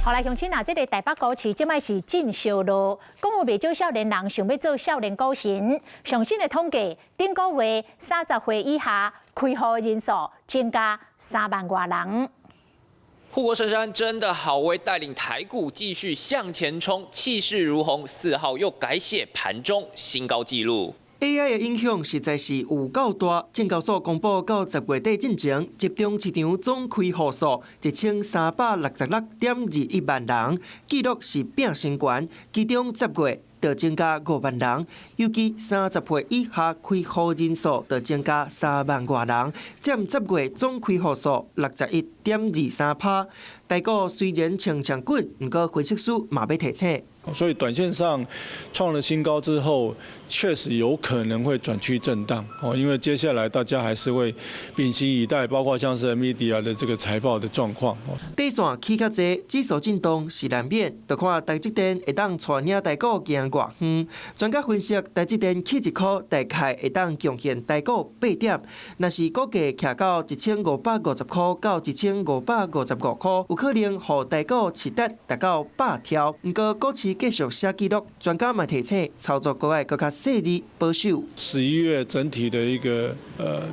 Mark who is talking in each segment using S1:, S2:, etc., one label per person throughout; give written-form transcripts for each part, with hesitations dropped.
S1: 后来乡亲啊，这个台北股市即摆是正烧路，讲有袂少少年人想要做少年股神。上新的统计，顶个月30岁以下开户人数增加3万多人。
S2: 护国神山真的好威，带领台股继续向前冲，气势如虹。4号又改写盘中新高纪录。
S3: AI 的影响实在是有够大。证交所公布到10月底进前，集中市场总开户数1366.21万人，纪录是变新高。其中10月就增加5万人，尤其30岁以下开户人数就增加3万多人，占10月总开户数61.23%。台股虽然强强滚，不过分析师嘛要提醒。
S4: 所以短线上创了新高之后，确实有可能会转趋震荡哦，因为接下来大家还是会屏息以待，包括像是 NVIDIA 的这个财报的状况哦。
S3: 短线起较济，指数震动是难免，就看台积电会当带领台股行偌远。专家分析，台积电起一颗大概会当贡献台股8点，若是股价徛到1550块到1555块，有可能互台股市值达到100条。不过股市继续写纪录，专家嘛提醒操作国外更加细致保守。
S4: 11月整体的一个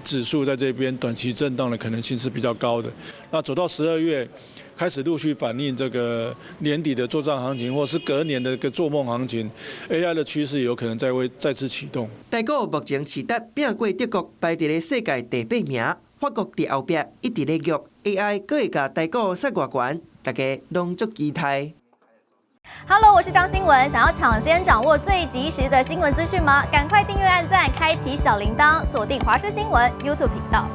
S4: 指数在这边短期震荡的可能性是比较高的。那走到12月，开始陆续反映这个年底的作战行情，或是隔年的一个做梦行情 ，AI 的趋势有可能再次启动。
S3: 台股目前市值拼过德国，排伫咧世界第8名，法国伫后壁一直咧弱 ，AI 阁会甲台股杀偌悬，大家拢足期待。
S5: Hello， 我是张新文。想要抢先掌握最及时的新闻资讯吗？赶快订阅、按赞、开启小铃铛，锁定华视新闻 YouTube 频道。